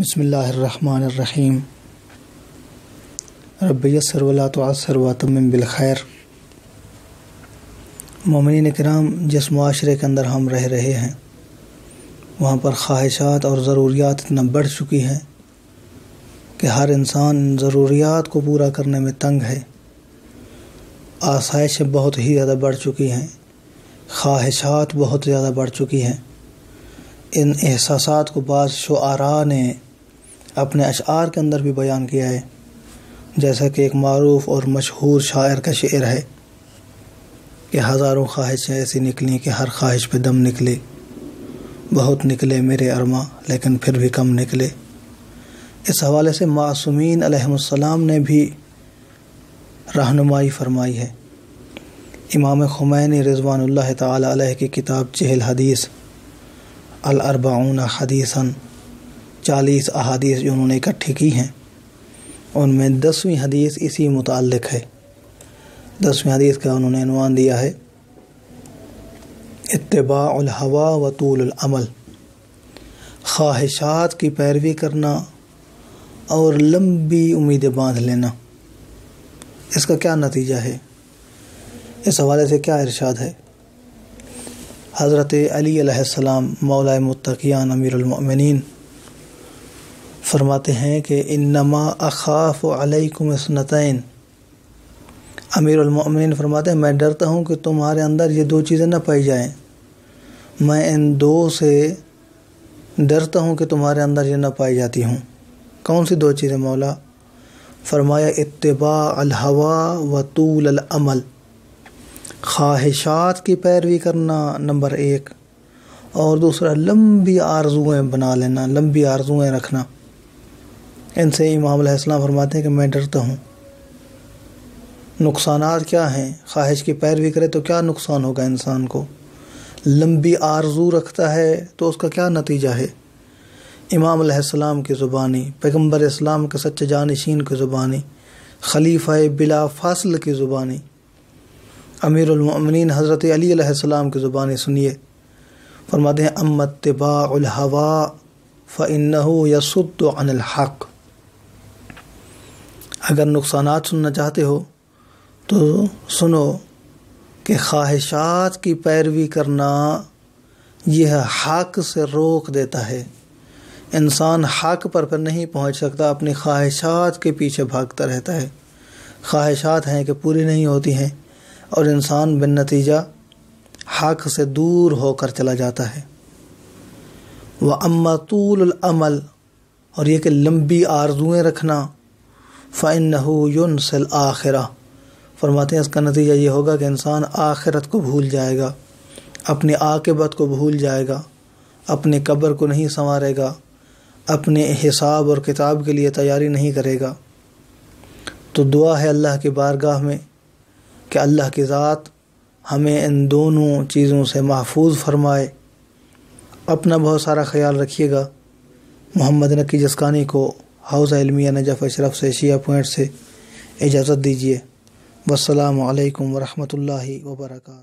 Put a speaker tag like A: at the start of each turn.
A: بسم اللہ الرحمن الرحیم رب یسر ولا تعسر واتمم بالخیر۔ مومنین کرام، جس معاشرے کے اندر ہم رہ رہے ہیں وہاں پر خواہشات اور ضروریات اتنا بڑھ چکی ہیں کہ ہر انسان ضروریات کو پورا کرنے میں تنگ ہے۔ آسائشیں بہت ہی زیادہ بڑھ چکی ہیں، خواہشات بہت زیادہ بڑھ چکی ہیں۔ ان احساسات کو بعض شعراء نے اپنے اشعار کے اندر بھی بیان کیا ہے، جیسا کہ ایک معروف اور مشہور شاعر کا شعر ہے کہ ہزاروں خواہشیں ایسی نکلیں کہ ہر خواہش پہ دم نکلے، بہت نکلے میرے ارماں لیکن پھر بھی کم نکلے۔ اس حوالے سے معصومین علیہم السلام نے بھی رہنمائی فرمائی ہے۔ امام خمینی رضوان اللہ تعالی علیہ کی کتاب 40 حدیث الاربعون حدیثاً، 40 احادیث جو انہوں نے اکٹھی کی ہیں، ان میں 10ویں حدیث اسی متعلق ہے۔ 10ویں حدیث کا انہوں نے عنوان دیا ہے اتباع الہوی و طول العمل، خواہشات کی پیروی کرنا اور لمبی امیدیں باندھ لینا۔ اس کا کیا نتیجہ ہے؟ اس حوالے سے کیا ارشاد ہے؟ حضرت علی علیہ السلام مولا متقیان امیر المؤمنین فرماتے ہیں کہ انما اخاف علیکم اثنتین۔ امیر المؤمنین فرماتے ہیں میں ڈرتا ہوں کہ تمہارے اندر یہ 2 چیزیں نہ پائی جائیں، میں ان 2 سے ڈرتا ہوں کہ تمہارے اندر یہ نہ پائی جاتی ہوں۔ کون سی 2 چیزیں مولا؟ فرمایا اتباع الہوی و طول العمل، خواہشات کی پیروی کرنا نمبر 1، اور دوسرا لمبی آرزوئیں بنا لینا، لمبی آرزوئیں رکھنا۔ ان سے امام علیہ السلام فرماتے ہیں کہ میں ڈرتا ہوں۔ نقصانات کیا ہیں؟ خواہش کی پیروی کرے تو کیا نقصان ہوگا انسان کو؟ لمبی آرزو رکھتا ہے تو اس کا کیا نتیجہ ہے؟ امام علیہ السلام کی زبانی، پیغمبر اسلام کے سچے جانشین کی زبانی، خلیفہ بلا فاصل کی زبانی، امیر المؤمنین حضرت علی علیہ السلام کی زبانی سنیے۔ فرماتے ہیں اما اتباع الہوی فإنہ یصد عن الحق۔ اگر نقصانات سننا چاہتے ہو تو سنو کہ خواہشات کی پیروی کرنا یہ حق سے روک دیتا ہے۔ انسان حق پر نہیں پہنچ سکتا، اپنی خواہشات کے پیچھے بھاگتا رہتا ہے۔ خواہشات ہیں کہ پوری نہیں ہوتی ہیں اور انسان بالنتیجہ حق سے دور ہو کر چلا جاتا ہے۔ وَأَمَّا طُولُ الْعَمَلِ، اور یہ کہ لمبی آرزوئیں رکھنا، فَإِنَّهُ يُنْسِي الْآخِرَةَ، فرماتے ہیں اس کا نتیجہ یہ ہوگا کہ انسان آخرت کو بھول جائے گا، اپنی عاقبت کو بھول جائے گا، اپنی قبر کو نہیں سنوارے گا، اپنے حساب اور کتاب کے لیے تیاری نہیں کرے گا۔ تو دعا ہے اللہ کی بارگاہ میں کہ اللہ کی ذات ہمیں ان دونوں چیزوں سے محفوظ فرمائے۔ اپنا بہت سارا خیال رکھیے گا۔ محمد نقی جسکانی کو حوزہ علمیہ نجف اشرف سے شیعہ پوائنٹ سے اجازت دیجیے۔ والسلام علیکم ورحمۃ اللہ وبرکاتہ۔